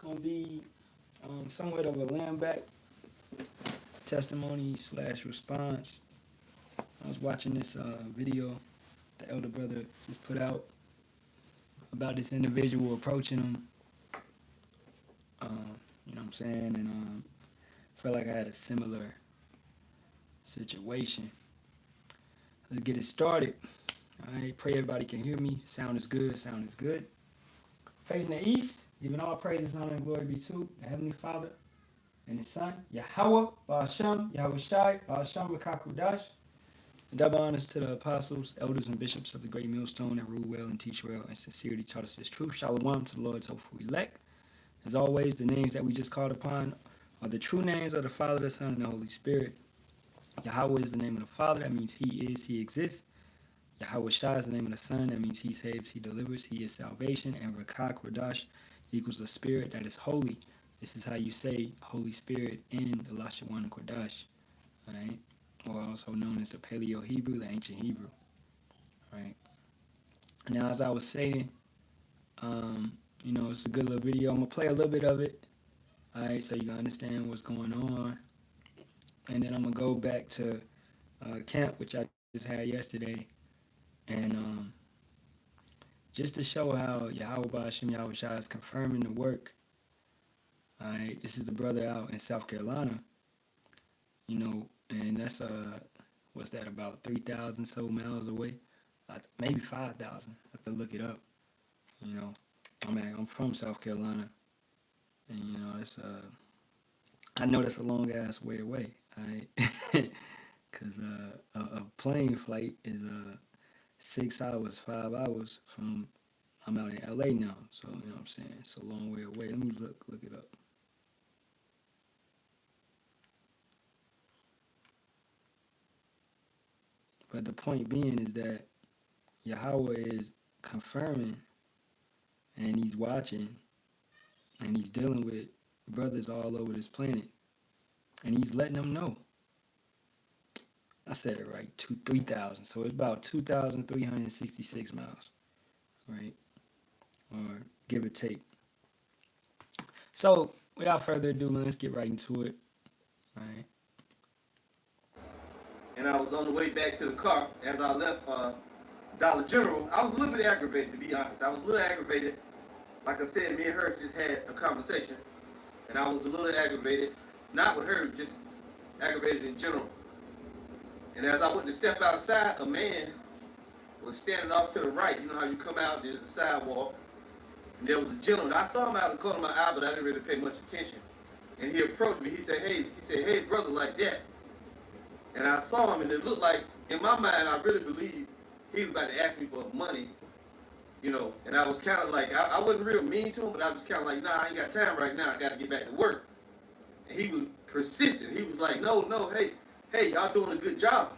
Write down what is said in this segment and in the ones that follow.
gonna be somewhat of a lamb back testimony slash response. I was watching this video the elder brother just put out about this individual approaching him. You know what I'm saying? And felt like I had a similar situation. Let's get it started. All right, pray everybody can hear me. Sound is good. Sound is good. Facing the east, giving all praises, honor, and glory be to the Heavenly Father and His Son, Yahawah, Sham Yahawashi, Sham Yahawashi. Double honors to the apostles, elders, and bishops of the great millstone that rule well and teach well and sincerely taught us His truth. Shalom to the Lord's hopeful elect. As always, the names that we just called upon are the true names of the Father, the Son, and the Holy Spirit. Yahawah is the name of the Father. That means He is, He exists. Yahawashi is the name of the Son. That means He saves, He delivers, He is salvation. And Barak equals the Spirit that is holy. This is how you say Holy Spirit in the Lashawan Kodash. All right? Or also known as the Paleo Hebrew, the ancient Hebrew. All right? Now, as I was saying, it's a good little video. I'm going to play a little bit of it. All right, so you can understand what's going on. And then I'm going to go back to camp, which I just had yesterday. And just to show how Yahawah Sham Yahawashi is confirming the work. All right, this is the brother out in South Carolina. And that's, what's that, about 3,000 so miles away? Maybe 5,000. I have to look it up. I'm from South Carolina. And, it's, I know that's a long ass way away, all right? Because a plane flight is 6 hours, 5 hours from, I'm out in LA now. So, you know what I'm saying? It's a long way away. Let me look it up. But the point being is that Yahawah is confirming and He's watching and He's dealing with brothers all over this planet. And He's letting them know. I said it right, 3,000. So it's about 2,366 miles, right? Or give or take. So without further ado, let's get right into it. All right. And I was on the way back to the car as I left Dollar General. I was a little bit aggravated, to be honest. I was a little aggravated. Like I said, me and her just had a conversation, and I was a little aggravated. Not with her, just aggravated in general. And as I went to step outside, a man was standing off to the right. You know how you come out, there's a sidewalk, and there was a gentleman. I saw him out of the corner of my eye, but I didn't really pay much attention. And he approached me. He said, hey, brother, like that. And I saw him, and it looked like, in my mind, I really believed he was about to ask me for money, and I was kind of like, I wasn't real mean to him, but I was kind of like, nah, I ain't got time right now, I got to get back to work. And he was persistent. He was like, no, hey, y'all doing a good job.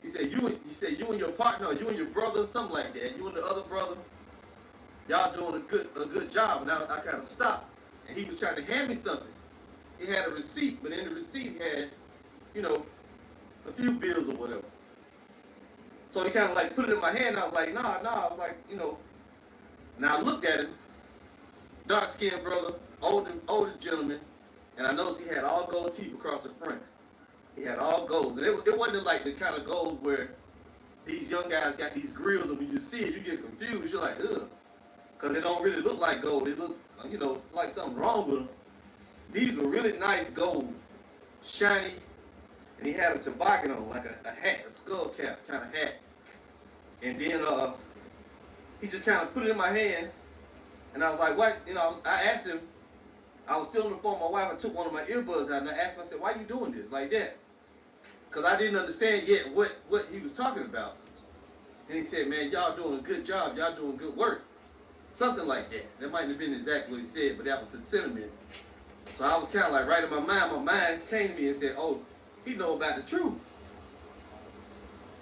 He said, you and your partner, or you and your brother, something like that, you and the other brother, y'all doing a good job. And I kind of stopped, and he was trying to hand me something. He had a receipt, but in the receipt he had, a few bills or whatever. So he kind of like put it in my hand. And I was like, nah. I was like, And I looked at him, dark-skinned brother, older gentleman, and I noticed he had all gold teeth across the front. He had all golds, and it wasn't like the kind of gold where these young guys got these grills, and when you see it, you get confused. You're like, ugh, because it don't really look like gold. It look, it's like something wrong with them. These were really nice gold, shiny. And he had a toboggan on, like a hat, a skull cap kind of hat. And then he just kind of put it in my hand. And I was like, what? I asked him, I was still on the phone with my wife. I took one of my earbuds out and I asked him, I said, why are you doing this like that? Because I didn't understand yet what he was talking about. And he said, man, y'all doing a good job. Y'all doing good work. Something like that. That might have been exactly what he said, but that was the sentiment. So I was kind of like right in my mind came to me and said, oh, he know about the truth.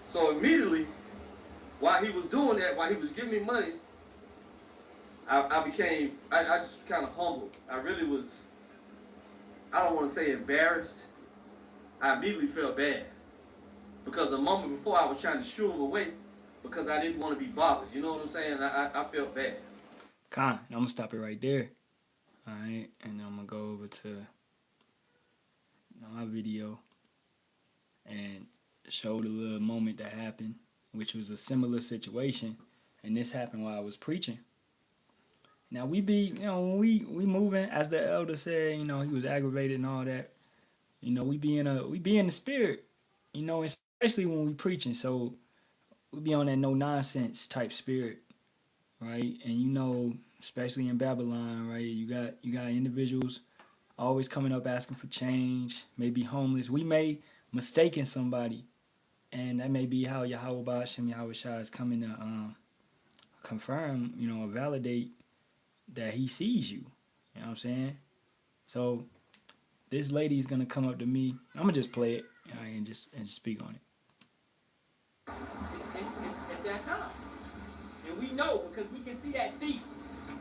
So immediately, while he was doing that, while he was giving me money, I just kind of humbled. I really was, I don't want to say embarrassed. I immediately felt bad. Because a moment before I was trying to shoo him away because I didn't want to be bothered. You know what I'm saying? I felt bad. I'm gonna stop it right there. All right, and I'm gonna go over to my video and show the little moment that happened, which was a similar situation, and this happened while I was preaching. Now we be, when we moving, as the elder said, he was aggravated and all that. We be in the spirit, especially when we preaching. So we be on that no nonsense type spirit, right? And especially in Babylon, right? You got individuals always coming up asking for change, maybe homeless. We may mistaken somebody, and that may be how Yahawah Sham Yahawashi is coming to confirm, or validate that he sees you. You know what I'm saying? So this lady's gonna come up to me. I'm gonna just play it and just speak on it. It's that time, and we know because we can see that thief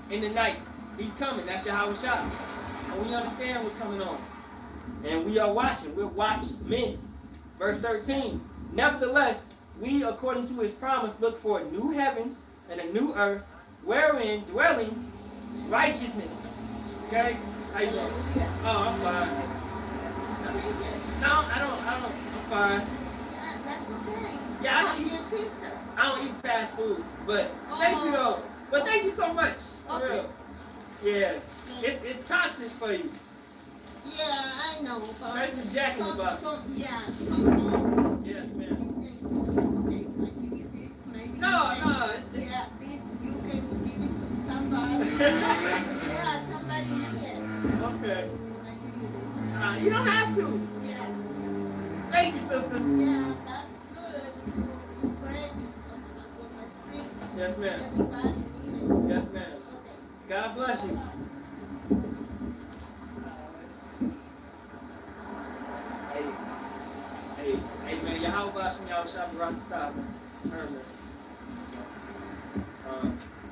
in the night. He's coming. That's Yahawah, and we understand what's coming on. And we are watching. We're watchmen. Verse 13. Nevertheless, we, according to his promise, look for new heavens and a new earth, wherein dwelling righteousness. Okay? How you doing? Oh, I'm fine. No, I don't. I'm fine. Yeah, that's okay. Yeah, I don't eat fast food, but thank you though. But thank you so much. For real. Yeah, it's toxic for you. Yeah, I know. Especially Jack in the Box. Yes, ma'am. Okay, I give you this. Maybe No, you can give it to somebody. Yeah, somebody needs. Okay. I give you this. You don't have to. Yeah. Thank you, sister. Yeah, that's good. You pray for the street. Yes, ma'am. Everybody needs it. Yes, ma'am. Okay. God bless you. Hey, man, Yahawah from y'all shop Barak Herman.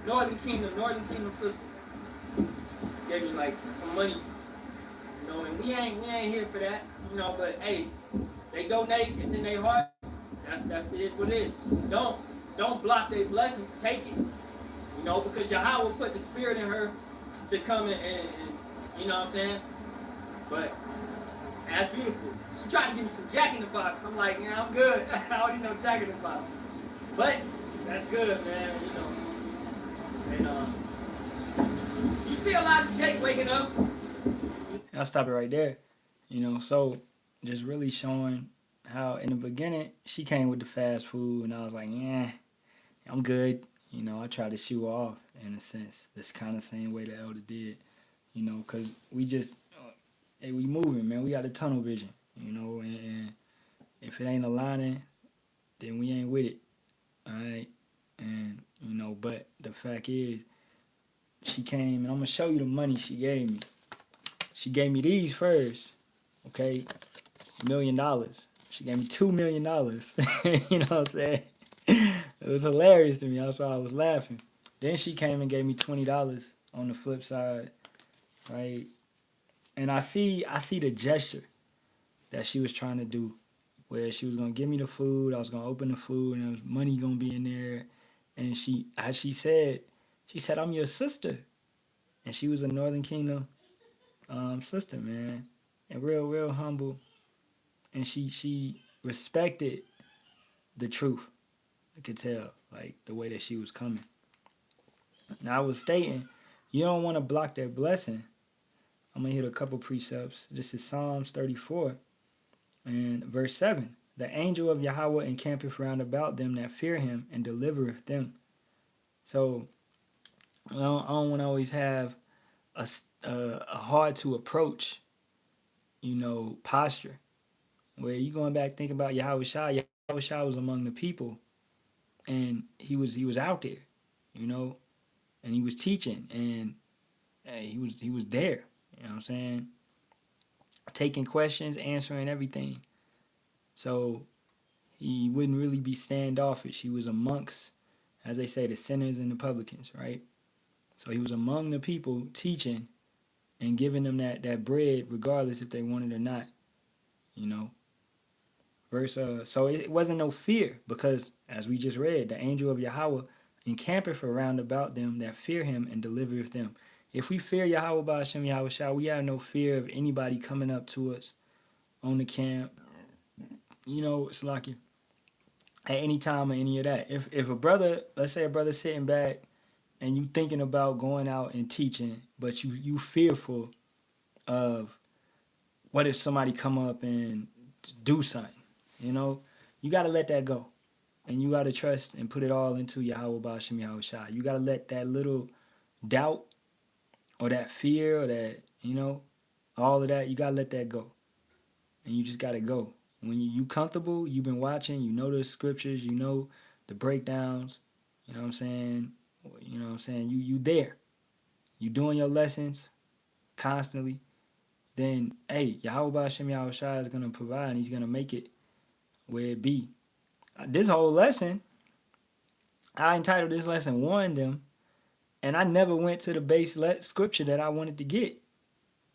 Northern Kingdom sister gave me like some money, and we ain't here for that, but hey, they donate, it's in their heart. That's it is what it is. Don't block their blessing, take it. Because Yahawah put the spirit in her to come and you know what I'm saying? But that's beautiful. She tried to give me some Jack in the Box. I'm like, yeah, I'm good. I already know Jack in the Box. But that's good, man. And you see a lot of Jake waking up. I'll stop it right there. So just really showing how in the beginning she came with the fast food, and I was like, yeah, I'm good. I tried to shoo off in a sense. This kind of same way the elder did. Because we just, hey, we moving, man. We got a tunnel vision. And if it ain't aligning, then we ain't with it. All right. And, but the fact is, she came, and I'm going to show you the money she gave me. She gave me these first, okay? $1 million. She gave me $2 million. You know what I'm saying? It was hilarious to me. That's why I was laughing. Then she came and gave me $20 on the flip side, right? And I see the gesture that she was trying to do, where she was gonna give me the food, I was gonna open the food, and there was money gonna be in there. And she said, I'm your sister, and she was a Northern Kingdom sister, man, and real humble, and she respected the truth. I could tell, like the way that she was coming. Now I was stating, you don't want to block that blessing. I'm gonna hit a couple precepts. This is Psalms 34. And verse 7, the angel of Yahawah encampeth round about them that fear him and delivereth them. So I don't want to always have a hard to approach, posture. Where you going back thinking about Yahawah was among the people, and he was out there, and he was teaching, and he was there. You know what I'm saying? Taking questions, answering everything. So he wouldn't really be standoffish. He was amongst, as they say, the sinners and the publicans, right? So he was among the people teaching and giving them that bread regardless if they wanted or not, Verse, so it wasn't no fear because, as we just read, the angel of Yahawah encampeth around about them that fear him and delivereth them. If we fear Yahawah by Sham Yahawashi, we have no fear of anybody coming up to us on the camp. It's like at any time or any of that. If a brother, let's say a brother sitting back and you thinking about going out and teaching, but you fearful of what if somebody come up and do something, you got to let that go. And you got to trust and put it all into Yahawah Ba'ashem Yahawashi. You got to let that little doubt or that fear or that, all of that, you got to let that go. And you just got to go. When you comfortable, you've been watching, you know the scriptures, you know the breakdowns, you know what I'm saying? You there. You doing your lessons constantly. Then, hey, Yahawah Ba'ashem Yahawashi is going to provide and he's going to make it where it be. This whole lesson, I entitled this lesson Warn Them, and I never went to the base scripture that I wanted to get,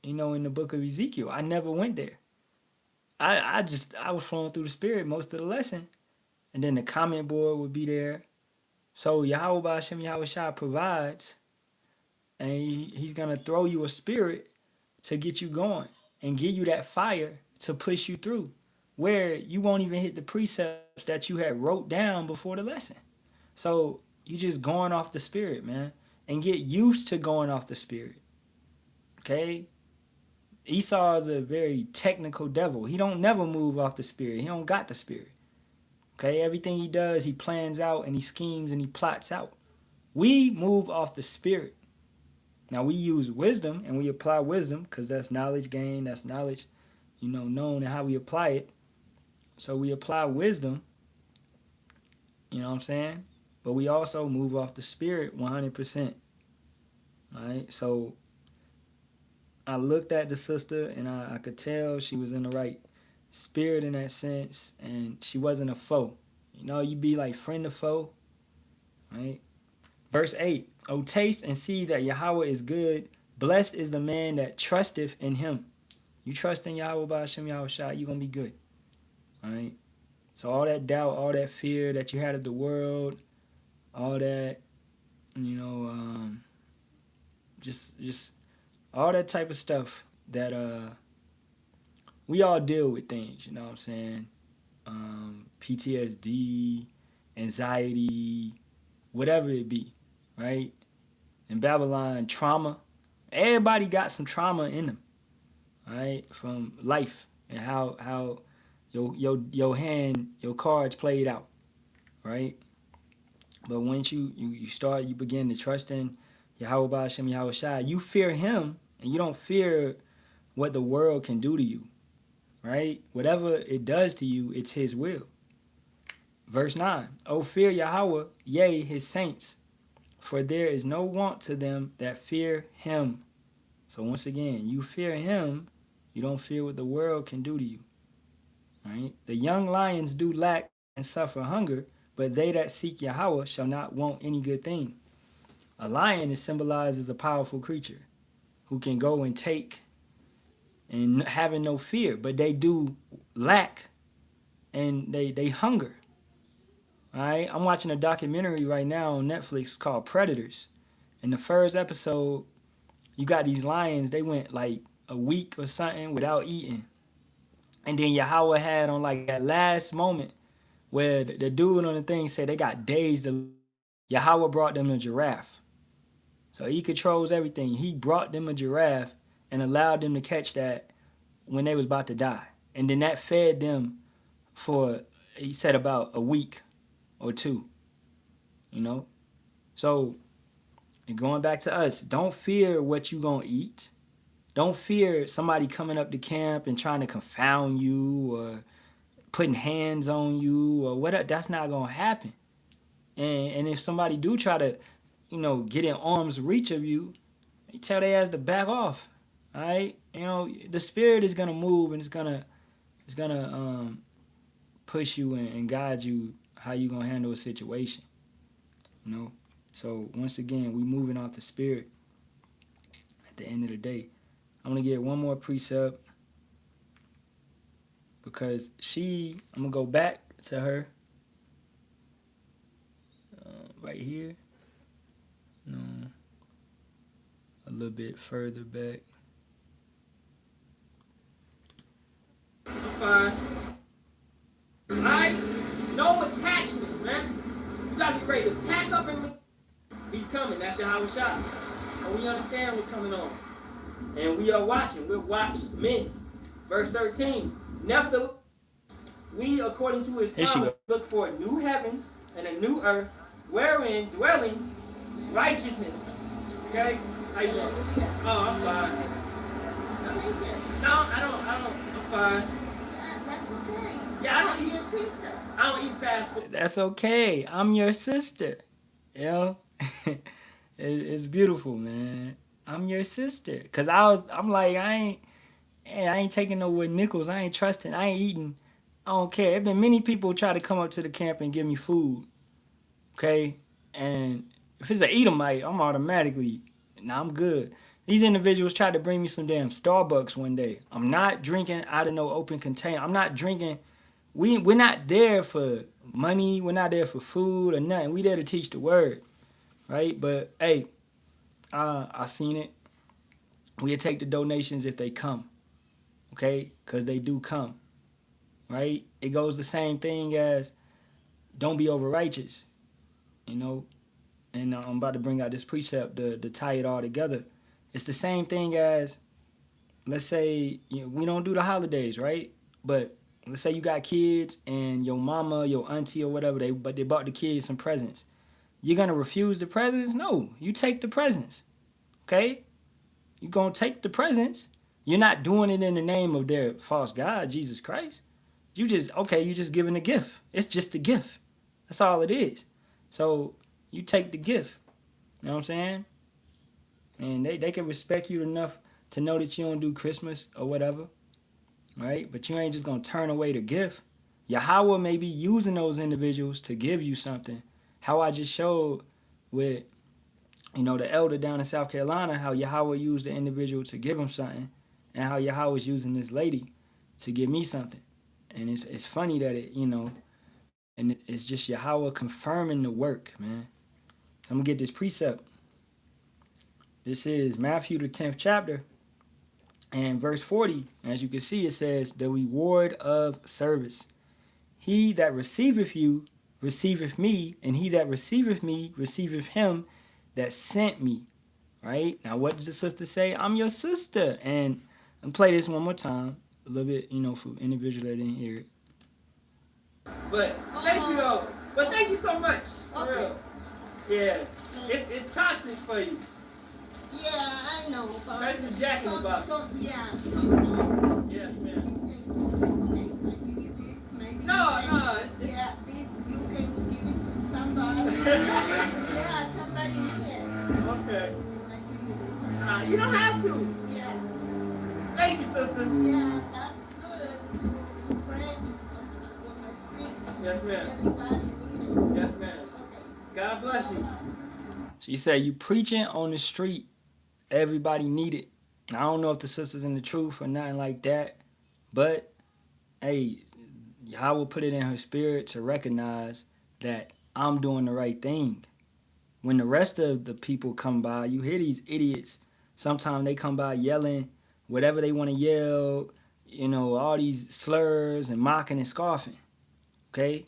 in the book of Ezekiel. I never went there. I was flowing through the spirit most of the lesson, and then the comment board would be there. So Yahawah Ba'ashem Yahawashi provides, and he's going to throw you a spirit to get you going and give you that fire to push you through, where you won't even hit the precepts that you had wrote down before the lesson. So you just going off the spirit, man, and get used to going off the spirit. Okay? Esau is a very technical devil. He don't never move off the spirit. He don't got the spirit. Okay? Everything he does, he plans out and he schemes and he plots out. We move off the spirit. Now we use wisdom and we apply wisdom because that's knowledge gain, that's knowledge, known and how we apply it. So we apply wisdom, you know what I'm saying? But we also move off the spirit 100%. All right? So I looked at the sister and I could tell she was in the right spirit in that sense, and she wasn't a foe. You be like friend to foe, right? Verse 8, O taste and see that Yahawah is good. Blessed is the man that trusteth in him. You trust in Yahawah Ba'ashem Yahawashi, you're going to be good. All right? So all that doubt, all that fear that you had of the world, all that, just all that type of stuff that we all deal with things, you know what I'm saying? PTSD, anxiety, whatever it be, right? In Babylon, trauma. Everybody got some trauma in them, right? From life and how your cards played out, right? But once you begin to trust in Yahawah Ba'ashem Yahawashi, you fear him and you don't fear what the world can do to you, right? Whatever it does to you, it's his will. Verse 9, O fear Yahawah, yea, his saints, for there is no want to them that fear him. So once again, you fear him, you don't fear what the world can do to you, right? The young lions do lack and suffer hunger, but they that seek Yahawah shall not want any good thing. A lion is symbolized as a powerful creature who can go and take and having no fear, but they do lack and they hunger. All right, I'm watching a documentary right now on Netflix called Predators. In the first episode, you got these lions, they went like a week or something without eating. And then Yahawah had on like that last moment where the dude on the thing said they got days to. Yahawah brought them a giraffe. So he controls everything. He brought them a giraffe and allowed them to catch that when they was about to die. And then that fed them for, he said, about a week or two. So, and going back to us, don't fear what you gonna eat. Don't fear somebody coming up to camp and trying to confound you or putting hands on you or whatever. That's not gonna happen. And if somebody do try to, get in arm's reach of you, you tell their ass to back off. All right? The spirit is gonna move and it's gonna push you and guide you how you gonna handle a situation. So once again, we moving off the spirit at the end of the day. I'm gonna get one more precept because I'm gonna go back to her. right here. No, a little bit further back. I'm fine. Alright? No attachments, man. You gotta be ready to pack up and look. He's coming. That's Yahawashi. And we understand what's coming on. And we are watching. We're watchmen. Verse 13. Nevertheless, we, according to his promise, look for new heavens and a new earth, wherein dwelling righteousness. Okay? How you doing? Oh, I'm fine. No, I don't. I'm fine. That's okay. Yeah, I'm your sister. I don't eat fast food. That's okay. I'm your sister. You know? It's beautiful, man. I'm your sister. Cause I'm like, I ain't taking no with nickels. I ain't trusting. I ain't eating. I don't care. There's been many people try to come up to the camp and give me food. Okay? And if it's an Edomite, I'm automatically, nah, I'm good. These individuals tried to bring me some damn Starbucks one day. I'm not drinking out of no open container. I'm not drinking. We're not there for money. We're not there for food or nothing. We there to teach the word, right? But hey, I seen it. We'll take the donations if they come, okay? Because they do come, right? It goes the same thing as don't be over righteous, you know? And I'm about to bring out this precept to tie it all together. It's the same thing as, let's say, we don't do the holidays, right? But let's say you got kids and your mama, your auntie or whatever, they bought the kids some presents. You're going to refuse the presents? No, you take the presents, okay? You're going to take the presents. You're not doing it in the name of their false God, Jesus Christ. You just giving a gift. It's just a gift. That's all it is. So you take the gift. You know what I'm saying? And they can respect you enough to know that you don't do Christmas or whatever, right? But you ain't just going to turn away the gift. Yahawah may be using those individuals to give you something. How I just showed with, the elder down in South Carolina, how Yahawah used the individual to give him something, and how Yahawah is using this lady to give me something. And it's funny that and it's just Yahawah confirming the work, man. So I'm going to get this precept. This is Matthew, the 10th chapter, and verse 40. As you can see, it says, the reward of service. He that receiveth you, receiveth me, and he that receiveth me, receiveth him that sent me. Right? Now, what did the sister say? I'm your sister. And I'll play this one more time, a little bit, for individuals that didn't hear it. But thank you, though. But thank you so much. For Okay. real. Yeah. It's toxic for you. Yeah, I know. That's the jacking about. Yes, ma'am. Maybe No. It's yeah, you can give it to somebody. Yeah, somebody here. okay. I give you this. You don't have to. Yeah, Thank you, sister. yeah, that's good. To pray on the street. Yes, ma'am. Everybody need it. Yes, ma'am. God bless you. She said, you preaching on the street, everybody need it. I don't know if the sister's in the truth or nothing like that, but hey, Yahawah put it in her spirit to recognize that I'm doing the right thing. When the rest of the people come by, you hear these idiots. Sometimes they come by yelling whatever they want to yell, all these slurs and mocking and scoffing. Okay?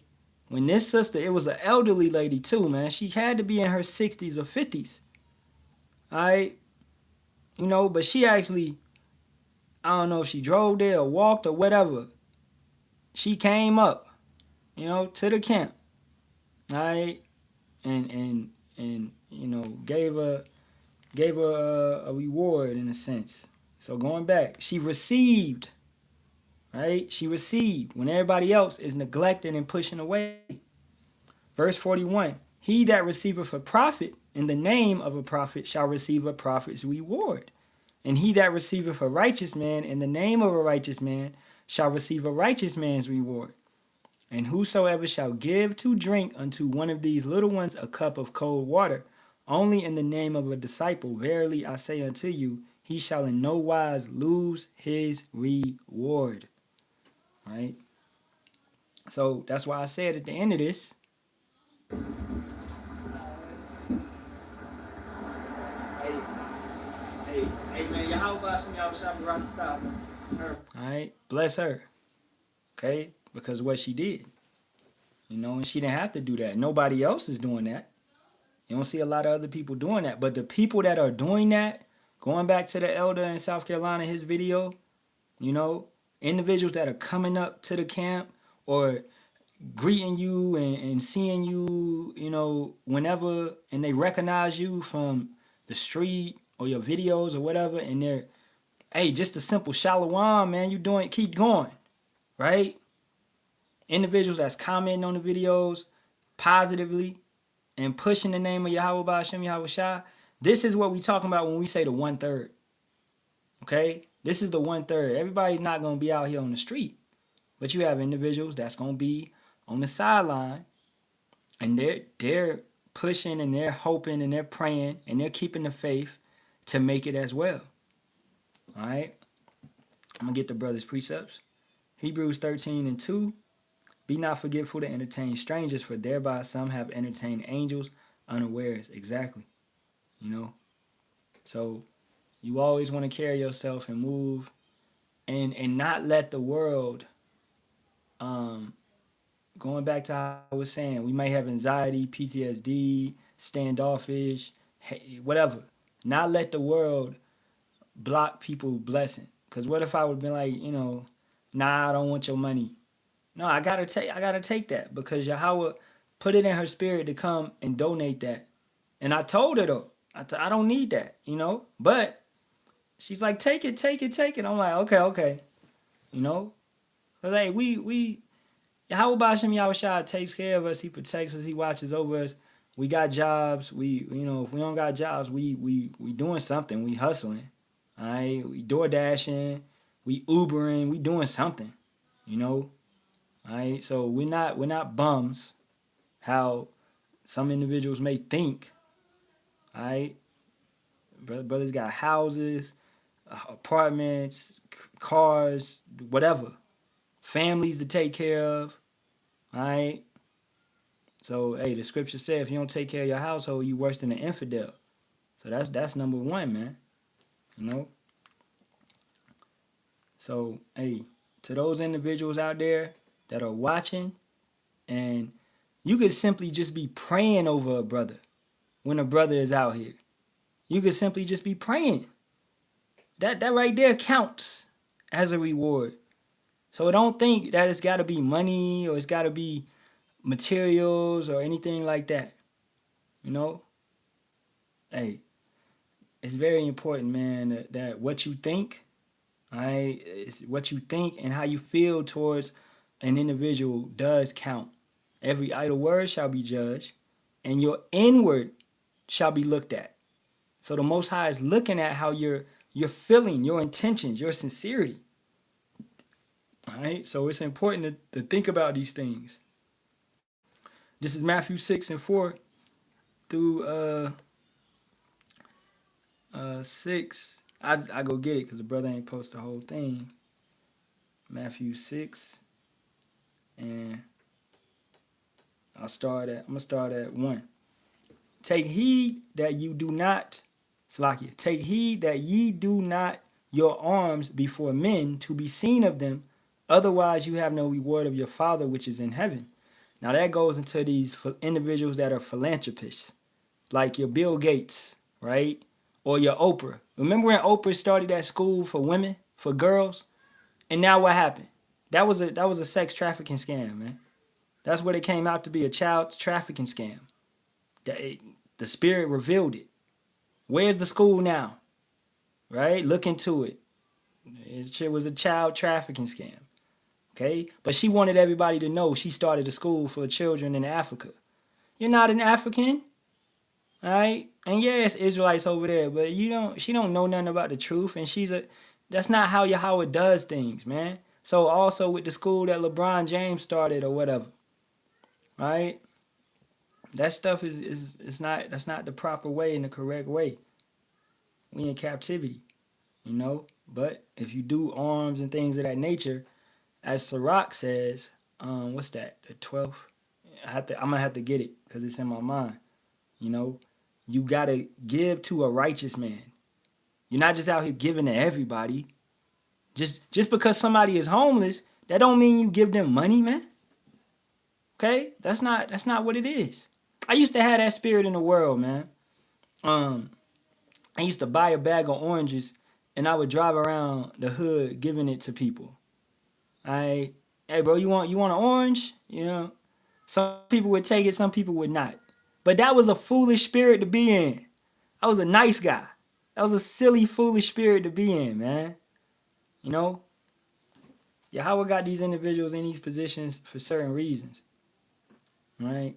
When this sister, it was an elderly lady too, man. She had to be in her 60s or 50s. All right? But she actually, I don't know if she drove there or walked or whatever. She came up, to the camp. All right? And gave her a reward in a sense. So going back, she received. Right? She received when everybody else is neglected and pushing away. Verse 41, he that receiveth a prophet in the name of a prophet shall receive a prophet's reward. And he that receiveth a righteous man in the name of a righteous man shall receive a righteous man's reward. And whosoever shall give to drink unto one of these little ones a cup of cold water, only in the name of a disciple, verily I say unto you, he shall in no wise lose his reward. Right? So that's why I said at the end of this, Yahawah, Sham Yahawashi, Barak, Ahtham. Alright? Bless her. Okay? Because of what she did. You know, and she didn't have to do that. Nobody else is doing that. You don't see a lot of other people doing that. But the people that are doing that, going back to the elder in South Carolina, his video, you know, individuals that are coming up to the camp or greeting you and seeing you, you know, whenever, and they recognize you from the street or your videos or whatever, and they're, hey, just a simple shalom, man, you doing, keep going, right? Individuals that's commenting on the videos positively and pushing the name of Yahawah Sham Yahawashi. This is what we talking about when we say the 1/3. Okay? This is the 1/3. Everybody's not going to be out here on the street. But you have individuals that's going to be on the sideline, and they're pushing and they're hoping and they're praying and they're keeping the faith to make it as well. All right? I'm going to get the brother's precepts. Hebrews 13:2. Be not forgetful to entertain strangers, for thereby some have entertained angels unawares. Exactly. You know? So you always want to carry yourself and move and not let the world, going back to how I was saying, we may have anxiety, PTSD, standoffish, whatever. Not let the world block people's blessing. Because what if I would have been like, you know, nah, I don't want your money. No, I gotta take that because Yahawah put it in her spirit to come and donate that. And I told her though, I don't need that, you know. But she's like, take it. I'm like, okay, you know. Cause like we Yahawah Shem Yahawashi takes care of us. He protects us. He watches over us. We got jobs. We, you know, if we don't got jobs, we doing something. We hustling. All right, we door dashing. We Ubering. We doing something. You know. All right, so we're not bums, how some individuals may think. All right, brothers got houses, apartments, cars, whatever, families to take care of. All right, so hey, the scripture said if you don't take care of your household, you worse than an infidel. So that's number one, man. You know. So hey, to those individuals out there that are watching, and you could simply just be praying over a brother when a brother is out here. You could simply just be praying. That right there counts as a reward. So don't think that it's got to be money or it's got to be materials or anything like that. You know? Hey, it's very important, man, that what you think, all right, it's what you think and how you feel towards an individual does count. Every idle word shall be judged, and your inward shall be looked at. So the Most High is looking at how you're feeling, your intentions, your sincerity. All right, so it's important to think about these things. This is Matthew 6:4 through 6. I go get it because the brother ain't post the whole thing. Matthew 6, and I'm gonna start at 1. Take heed that you do not, Salakia, take heed that ye do not your alms before men to be seen of them, otherwise you have no reward of your Father which is in heaven. Now that goes into these individuals that are philanthropists, like your Bill Gates, right? Or your Oprah. Remember when Oprah started that school for women, for girls? And now what happened? That was a sex trafficking scam, man. That's what it came out to be, a child trafficking scam. The Spirit revealed it. Where's the school now? Right? Look into it. It was a child trafficking scam. Okay? But she wanted everybody to know she started a school for children in Africa. You're not an African. Alright? And yeah, it's Israelites over there, but she don't know nothing about the truth, and that's not how Yahawah does things, man. So also with the school that LeBron James started or whatever. Right? That stuff that's not the proper way and the correct way. We in captivity, you know. But if you do arms and things of that nature, as Sirach says, what's that? The 12th. I'm gonna have to get it because it's in my mind. You know, you gotta give to a righteous man. You're not just out here giving to everybody. Just because somebody is homeless, that don't mean you give them money, man. Okay? That's not what it is. I used to have that spirit in the world, man. I used to buy a bag of oranges and I would drive around the hood giving it to people. Hey bro, you want an orange? You know, some people would take it, some people would not. But that was a foolish spirit to be in. I was a nice guy. That was a silly, foolish spirit to be in, man. You know, Yahawah got these individuals in these positions for certain reasons, right?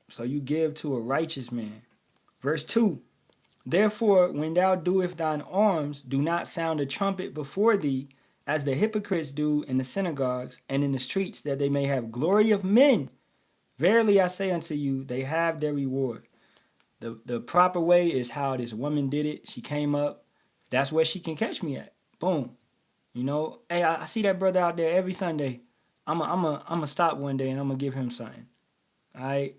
So you give to a righteous man. Verse 2. Therefore, when thou doest thine alms, do not sound a trumpet before thee, as the hypocrites do in the synagogues and in the streets, that they may have glory of men. Verily I say unto you, they have their reward. The proper way is how this woman did it. She came up. That's where she can catch me at. Boom. You know, hey, I see that brother out there every Sunday. I'm stop one day and I'm gonna give him something. All right.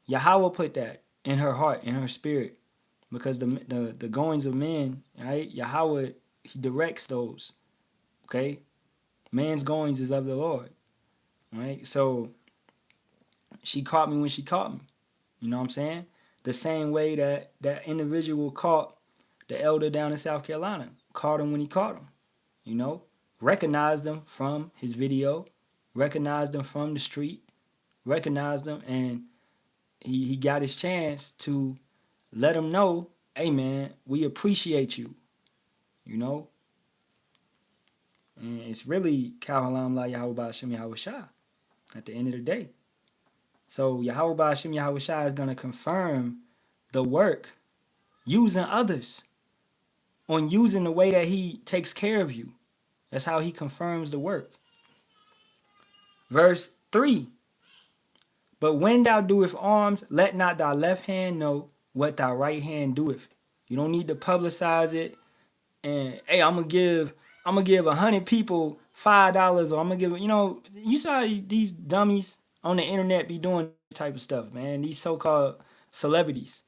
Yahawah put that in her heart, in her spirit, because the goings of men, right? Yahawah, he directs those. Okay, man's goings is of the Lord, right? So she caught me when she caught me. You know what I'm saying? The same way that that individual caught the elder down in South Carolina, caught him when he caught him. You know, recognized him from his video, recognized him from the street, recognized him, and he got his chance to let him know, hey man, we appreciate you. You know, and it's really Halalyam la Yahawah Sham Yahawashi at the end of the day. So Yahawah Sham Yahawashi is going to confirm the work using others, on using the way that he takes care of you. That's how he confirms the work. Verse 3. But when thou doest alms, let not thy left hand know what thy right hand doeth. You don't need to publicize it. And hey, I'm gonna give 100 people $5, or I'm gonna give, you saw these dummies on the internet be doing this type of stuff, man. These so-called celebrities,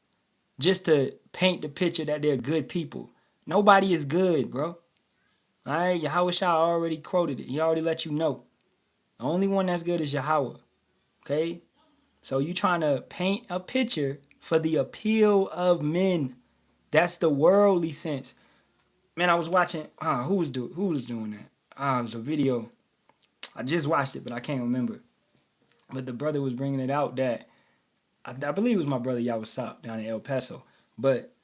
just to paint the picture that they're good people. Nobody is good, bro. All right, Yahawah already quoted it. He already let you know. The only one that's good is Yahawah. Okay, so you trying to paint a picture for the appeal of men. That's the worldly sense. Man, I was watching. Who was doing that? It was a video. I just watched it, but I can't remember. But the brother was bringing it out that I believe it was my brother Yahawah down in El Paso. But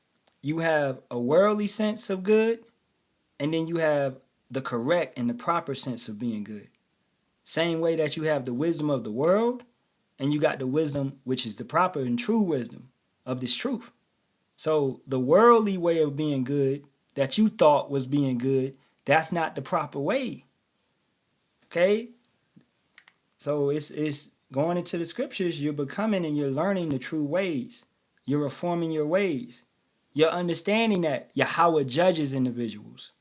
you have a worldly sense of good, and then you have the correct and the proper sense of being good. Same way that you have the wisdom of the world, and you got the wisdom which is the proper and true wisdom of this truth. So the worldly way of being good that you thought was being good, that's not the proper way. Okay? So it's going into the scriptures, you're becoming and you're learning the true ways. You're reforming your ways. You're understanding that Yahawah judges individuals.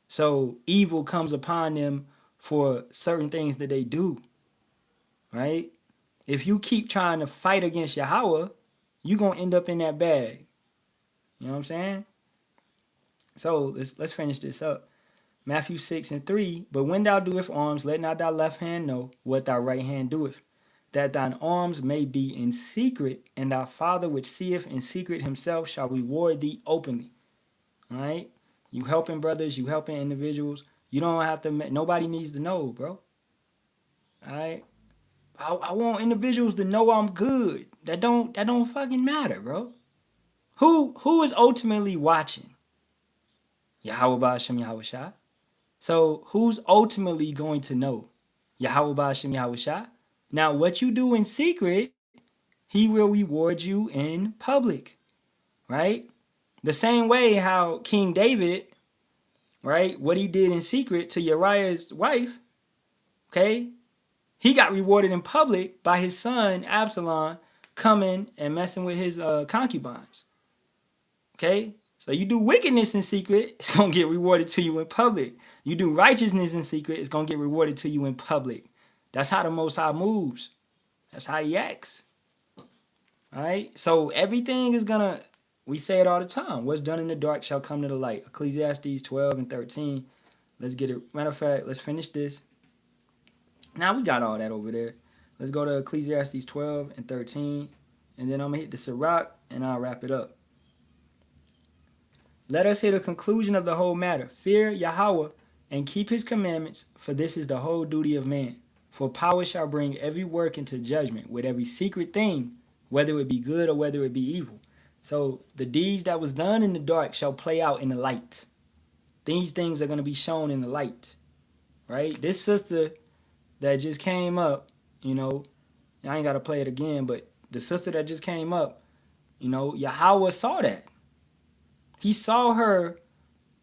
So evil comes upon them for certain things that they do. Right? If you keep trying to fight against Yahawah, you're going to end up in that bag. You know what I'm saying? So let's finish this up. Matthew 6:3. But when thou doest alms, let not thy left hand know what thy right hand doeth, that thine alms may be in secret, and thy Father which seeth in secret himself shall reward thee openly. All right? You helping brothers, you helping individuals. You don't have to, nobody needs to know, bro. All right? I want individuals to know I'm good. That don't fucking matter, bro. Who is ultimately watching? Yahawah Sham Yahawashi. So who's ultimately going to know? Yahawah Sham Yahawashi. Now what you do in secret, he will reward you in public. Right? The same way how King David, right, what he did in secret to Uriah's wife, okay, he got rewarded in public by his son Absalom coming and messing with his concubines. Okay? So you do wickedness in secret, it's going to get rewarded to you in public. You do righteousness in secret, it's going to get rewarded to you in public. That's how the Most High moves. That's how he acts. All right? So everything is going to, we say it all the time. What's done in the dark shall come to the light. Ecclesiastes 12 and 13. Let's get it. Matter of fact, let's finish this. Now we got all that over there. Let's go to Ecclesiastes 12 and 13. And then I'm going to hit the Sirach and I'll wrap it up. Let us hear the conclusion of the whole matter. Fear Yahawah and keep his commandments, for this is the whole duty of man. For power shall bring every work into judgment with every secret thing, whether it be good or whether it be evil. So the deeds that was done in the dark shall play out in the light. These things are going to be shown in the light, right? This sister that just came up, you know, I ain't got to play it again, but the sister that just came up, you know, Yahawah saw that. He saw her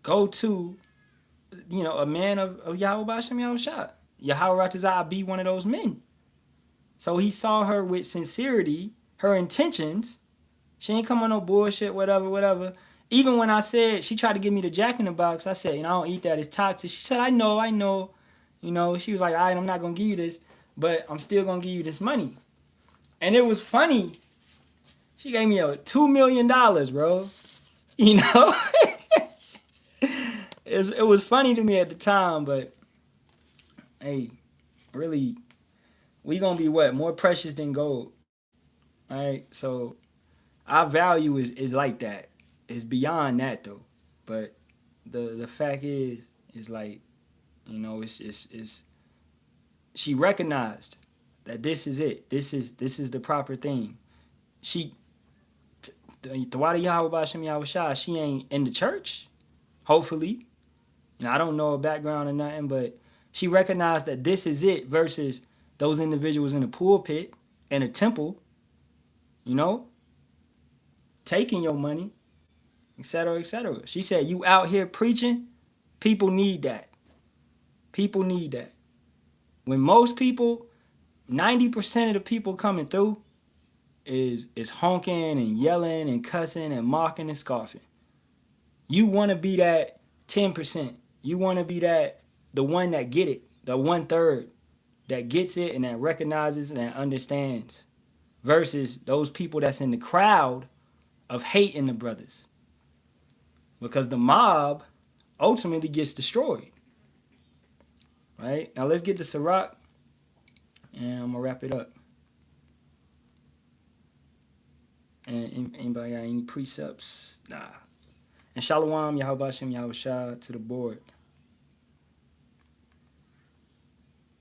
go to, you know, a man of Yahweh Sham Yahawashi. Yahawah Ratazah be one of those men. So he saw her with sincerity, her intentions. She ain't come on no bullshit, whatever. Even when I said, she tried to give me the Jack in the Box, I said, you know, I don't eat that, it's toxic. She said, I know. You know, she was like, all right, I'm not going to give you this, but I'm still going to give you this money. And it was funny. She gave me a $2 million, bro. You know? It was funny to me at the time, but hey, really, we gonna be what? More precious than gold. All right? So our value is like that. It's beyond that though. But the fact is like, you know, it's she recognized that this is it. This is the proper thing. She Tawada Yahweh Shem Yahawashi, she ain't in the church, hopefully. You know, I don't know her background or nothing, but she recognized that this is it versus those individuals in the pulpit and a temple, you know, taking your money, etc., etc. She said, you out here preaching, people need that. People need that. When most people, 90% of the people coming through is honking and yelling and cussing and mocking and scoffing. You want to be that 10%. You want to be the one that get it, the 1/3 that gets it and that recognizes and that understands, versus those people that's in the crowd of hating the brothers. Because the mob ultimately gets destroyed. Right? Now let's get to Sirach and I'm going to wrap it up. And anybody got any precepts? Nah. And Shalom, Yahweh Shem Yahawashi to the board.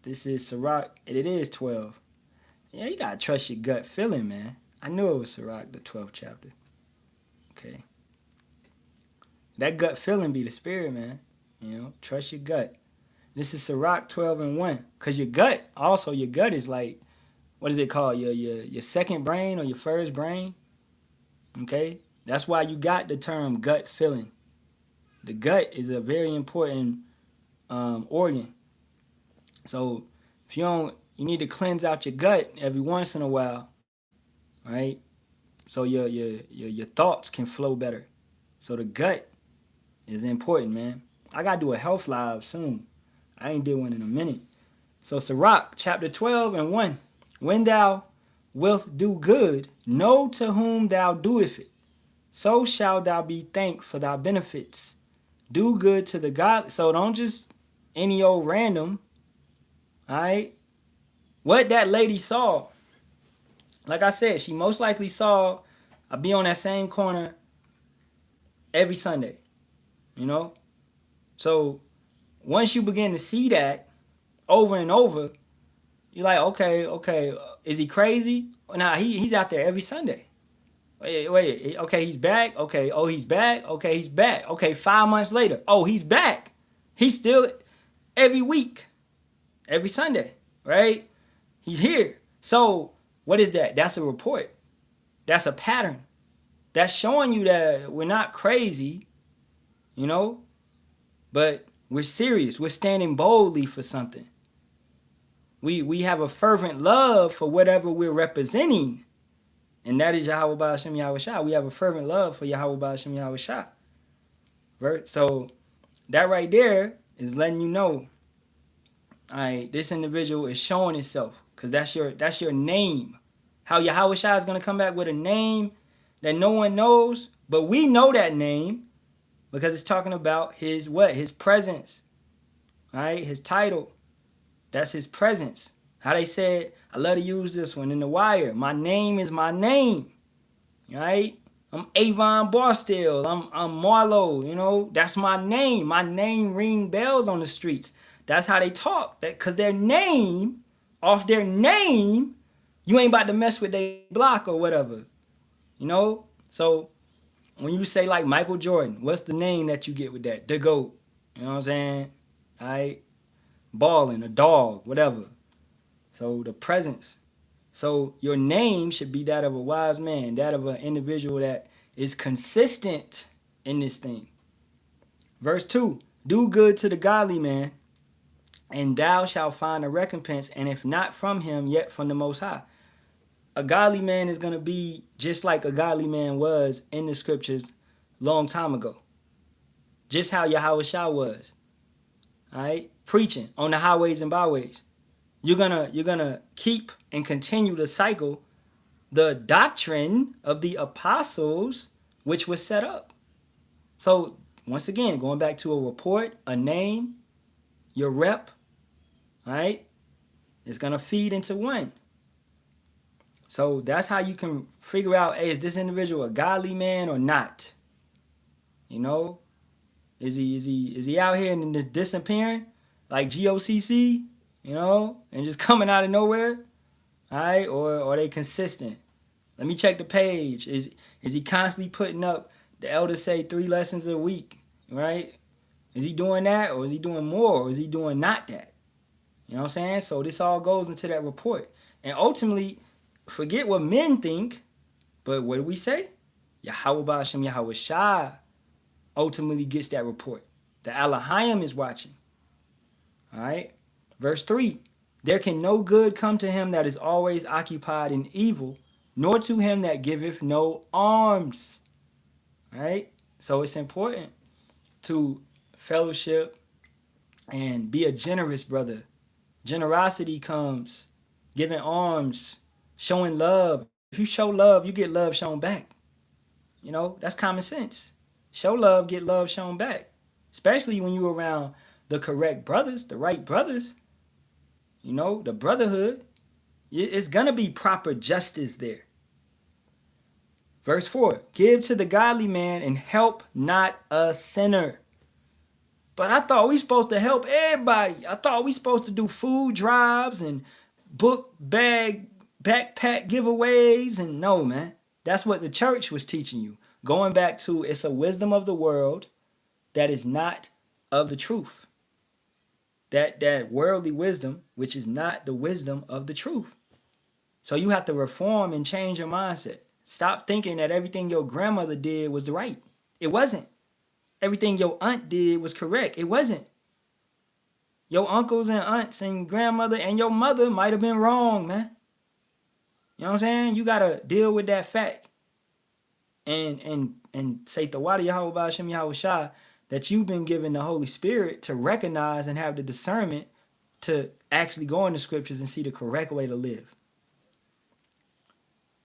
This is Sirach, and it is 12. Yeah, you gotta trust your gut feeling, man. I knew it was Sirach, the 12th chapter. Okay. That gut feeling be the spirit, man. You know, trust your gut. This is Sirach 12 and 1. Because your gut is like, what is it called? Your second brain or your first brain? Okay? That's why you got the term gut feeling. The gut is a very important organ. So if you need to cleanse out your gut every once in a while, right? So your thoughts can flow better. So the gut is important, man. I gotta do a health live soon. I ain't did one in a minute. So Sirach chapter 12 and 1. When thou wilt do good, know to whom thou doest it. So shalt thou be thanked for thy benefits. Do good to the godly. So don't just any old random. All right? What that lady saw, like I said, she most likely saw I be on that same corner every Sunday. You know? So once you begin to see that over and over, you're like, okay, is he crazy? Nah, he's out there every Sunday. Wait, okay, he's back. Okay, oh, he's back. Okay, he's back. Okay, 5 months later, oh, he's back. He's still every week, every Sunday, right? He's here. So what is that? That's a report. That's a pattern. That's showing you that we're not crazy, you know, but we're serious. We're standing boldly for something. We have a fervent love for whatever we're representing. And that is Yahweh Shem Yahawashi. We have a fervent love for Yahweh Shem Yahawashi. Right? So that right there is letting you know, all right, this individual is showing itself. Because that's your name. How Yahawashi is going to come back with a name that no one knows. But we know that name because it's talking about his what? His presence, right? His title. That's his presence. How they said, I love to use this one in The Wire. My name is my name, right? I'm Avon Barstow. I'm Marlo. You know, that's my name. My name ring bells on the streets. That's how they talk. That because their name, off their name, you ain't about to mess with their block or whatever. You know. So when you say like Michael Jordan, what's the name that you get with that? The GOAT. You know what I'm saying? All right. Balling, a dog, whatever. So the presence. So your name should be that of a wise man, that of an individual that is consistent in this thing. Verse 2, do good to the godly man, and thou shalt find a recompense, and if not from him, yet from the Most High. A godly man is going to be just like a godly man was in the scriptures long time ago. Just how Yahawashi was. All right? Preaching on the highways and byways. You're gonna keep and continue to cycle the doctrine of the apostles which was set up. So once again, going back to a report, a name, your rep, right? It's gonna feed into one. So that's how you can figure out, hey, is this individual a godly man or not? You know, is he out here and just disappearing like GOCC? You know, and just coming out of nowhere, all right? Or are they consistent? Let me check the page. Is he constantly putting up the elders say 3 lessons a week, right? Is he doing that, or is he doing more, or is he doing not that? You know what I'm saying? So this all goes into that report. And ultimately, forget what men think, but what do we say? Yahawah Sham Yahawashi ultimately gets that report. The Halalyam is watching. All right? Verse 3, there can no good come to him that is always occupied in evil, nor to him that giveth no alms. Right? So it's important to fellowship and be a generous brother. Generosity comes giving alms, showing love. If you show love, you get love shown back. You know, that's common sense. Show love, get love shown back. Especially when you're around the correct brothers, the right brothers. You know, the brotherhood. It's going to be proper justice there. Verse 4, give to the godly man and help not a sinner. But I thought we supposed to help everybody. I thought we supposed to do food drives and book bag, backpack giveaways. And no, man. That's what the church was teaching you. Going back to, it's a wisdom of the world that is not of the truth. That worldly wisdom, which is not the wisdom of the truth. So you have to reform and change your mindset. Stop thinking that everything your grandmother did was right. It wasn't. Everything your aunt did was correct. It wasn't. Your uncles and aunts and grandmother and your mother might have been wrong, man. You know what I'm saying? You got to deal with that fact. And say Tawada Yahawah Sham Yahawashi, that you've been given the Holy Spirit to recognize and have the discernment to actually go in the scriptures and see the correct way to live.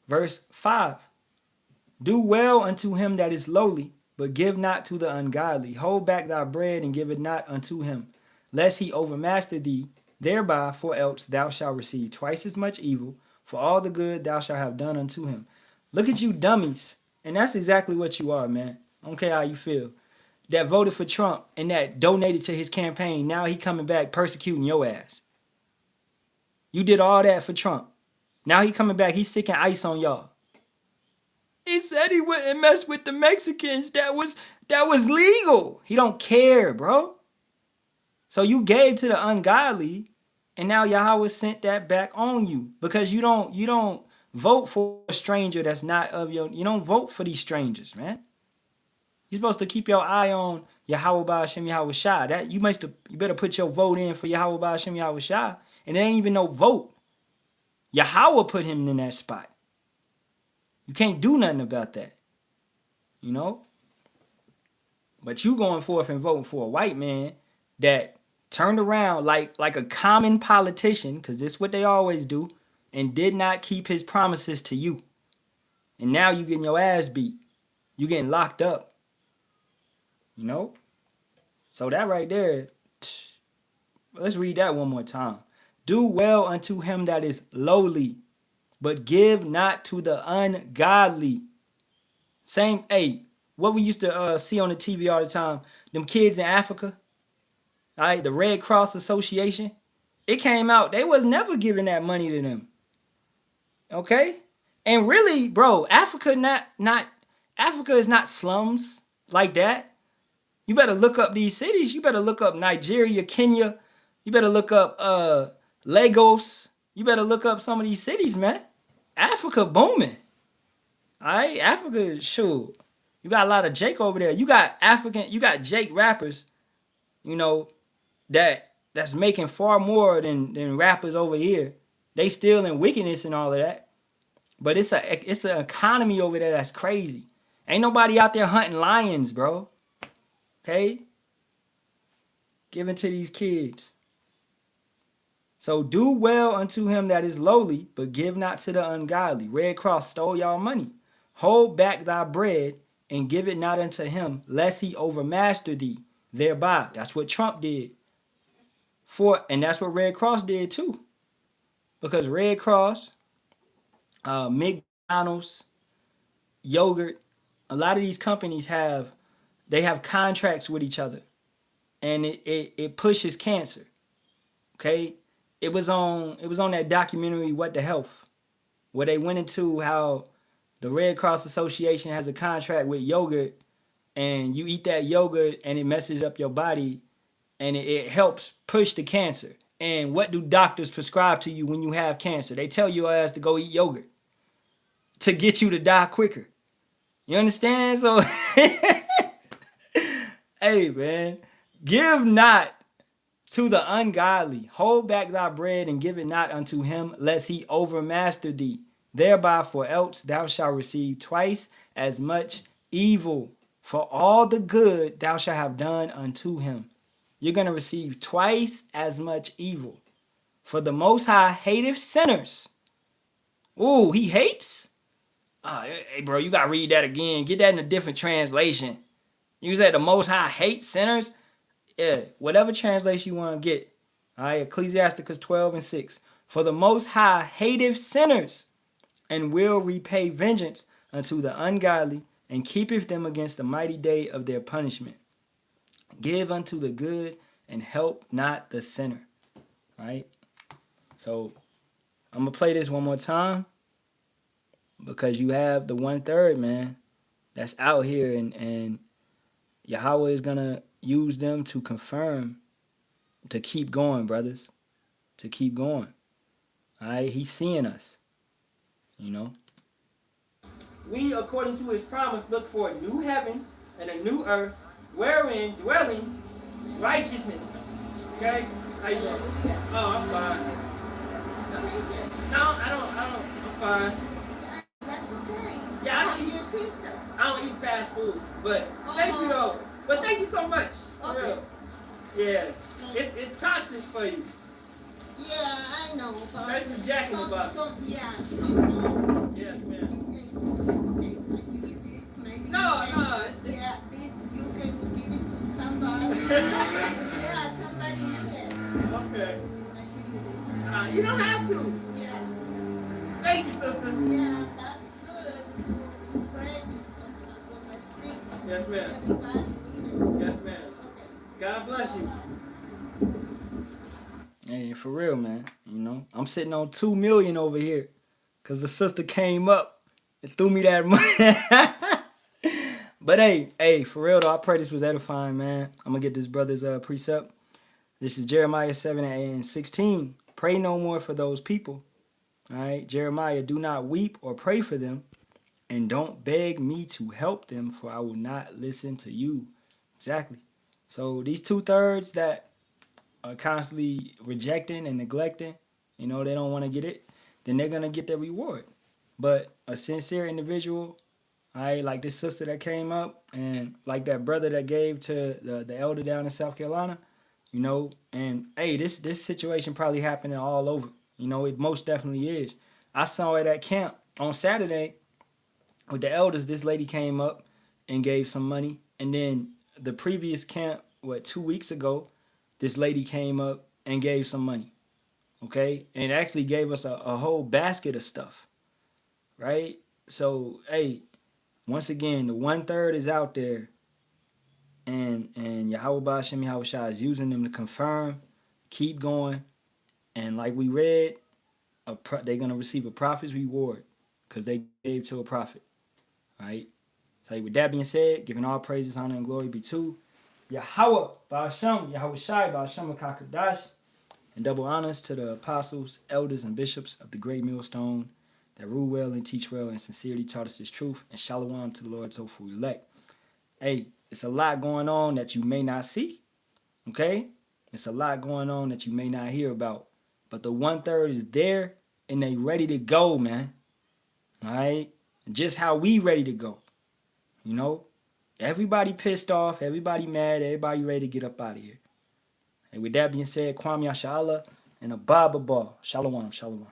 Verse 5, do well unto him that is lowly, but give not to the ungodly. Hold back thy bread and give it not unto him, lest he overmaster thee thereby, for else thou shalt receive twice as much evil for all the good thou shalt have done unto him. Look at you dummies. And that's exactly what you are, man. I don't care how you feel. That voted for Trump and that donated to his campaign, now he coming back persecuting your ass. You did all that for Trump. Now he coming back, he's sicking ice on y'all. He said he wouldn't mess with the Mexicans. That was legal. He don't care, bro. So you gave to the ungodly, and now Yahawah sent that back on you because you don't vote for a stranger that's not of your. You don't vote for these strangers, man. You're supposed to keep your eye on Yahawah Sham Yahawashi. That you better put your vote in for Yahawah Sham Yahawashi, and it ain't even no vote. Yahawah put him in that spot. You can't do nothing about that. You know? But you going forth and voting for a white man that turned around like a common politician, because this is what they always do, and did not keep his promises to you. And now you getting your ass beat. You getting locked up. You know? So that right there, let's read that one more time. Do well unto him that is lowly, but give not to the ungodly. Same, hey, what we used to see on the TV all the time, them kids in Africa, all right, the Red Cross Association, it came out, they was never giving that money to them. Okay? And really, bro, Africa is not slums like that. You better look up these cities. You better look up Nigeria, Kenya. You better look up Lagos. You better look up some of these cities, man. Africa booming. All right, Africa, sure. You got a lot of Jake over there. You got Jake rappers, you know, that's making far more than rappers over here. They still in wickedness and all of that. But it's an economy over there that's crazy. Ain't nobody out there hunting lions, bro. Okay? Giving to these kids. So do well unto him that is lowly, but give not to the ungodly. Red Cross stole y'all money. Hold back thy bread and give it not unto him, lest he overmaster thee thereby. That's what Trump did. And that's what Red Cross did too. Because Red Cross, McDonald's, yogurt, a lot of these companies have contracts with each other. And it pushes cancer. Okay? It was on that documentary What the Health, where they went into how the Red Cross Association has a contract with yogurt, and you eat that yogurt and it messes up your body and it helps push the cancer. And what do doctors prescribe to you when you have cancer? They tell your ass to go eat yogurt to get you to die quicker. You understand? So, hey, man, give not to the ungodly. Hold back thy bread and give it not unto him, lest he overmaster thee thereby, for else thou shalt receive twice as much evil for all the good thou shalt have done unto him. You're going to receive twice as much evil. For the Most High hateth sinners. Ooh, he hates? Hey, bro, you got to read that again. Get that in a different translation. You said the Most High hates sinners? Yeah, whatever translation you want to get. All right, Ecclesiasticus 12:6. For the Most High hateth sinners, and will repay vengeance unto the ungodly, and keepeth them against the mighty day of their punishment. Give unto the good, and help not the sinner. All right? So, I'm going to play this one more time, because you have the 1/3, man, that's out here, and Yahawah is going to use them to confirm, to keep going, brothers, to keep going. All right? He's seeing us, you know? We, according to his promise, look for new heavens and a new earth, wherein dwelling righteousness. Okay? How you doing? Oh, I'm fine. No, I don't. I'm fine. That's okay. Yeah, I don't Happy eat. Easter. I don't eat fast food, but thank you though. But thank you so much. For Okay. real. Yeah, it's toxic for you. Yeah, I know. Especially Jack in the Box. Yeah, Yes, ma'am. okay. I give you this. Maybe No, you can, no, it's yeah, you can give it to somebody. Yeah, somebody needs. okay. I give you this. You don't have to. Yeah, Thank you, sister. yeah, that's good. You bread on the street. Yes, ma'am. Everybody needs it. Yes, ma'am. God bless you. Hey, for real, man. You know, I'm sitting on 2 million over here, cause the sister came up and threw me that money. But hey, for real though, I pray this was edifying, man. I'm gonna get this brother's precept. This is Jeremiah 7:16. Pray no more for those people. All right, Jeremiah, do not weep or pray for them, and don't beg me to help them, for I will not listen to you. Exactly. So these 2/3 that are constantly rejecting and neglecting, you know, they don't want to get it, then they're going to get their reward. But a sincere individual, like this sister that came up, and like that brother that gave to the elder down in South Carolina, you know, and hey, this situation probably happening all over. You know, it most definitely is. I saw it at camp on Saturday with the elders. This lady came up and gave some money. And then the previous camp, 2 weeks ago, this lady came up and gave some money. Okay? And actually gave us a whole basket of stuff. Right? So, hey, once again, the 1/3 is out there. And Yahawah Sham Yahawashi is using them to confirm, keep going. And like we read, they're going to receive a prophet's reward because they gave to a prophet. All right? So with that being said, giving all praises, honor, and glory be to Yahawah, Ba'asham, Yahawashi, Ba'asham, Kakadash, and double honors to the apostles, elders, and bishops of the great millstone that rule well and teach well and sincerely taught us this truth, and shalom to the Lord's hopeful elect. Hey, it's a lot going on that you may not see, okay? It's a lot going on that you may not hear about, but the 1/3 is there, and they ready to go, man. All right? Just how we ready to go. You know, everybody pissed off, everybody mad, everybody ready to get up out of here. And with that being said, Kwam Yashala and a Baba Ball. Shalom, shalom.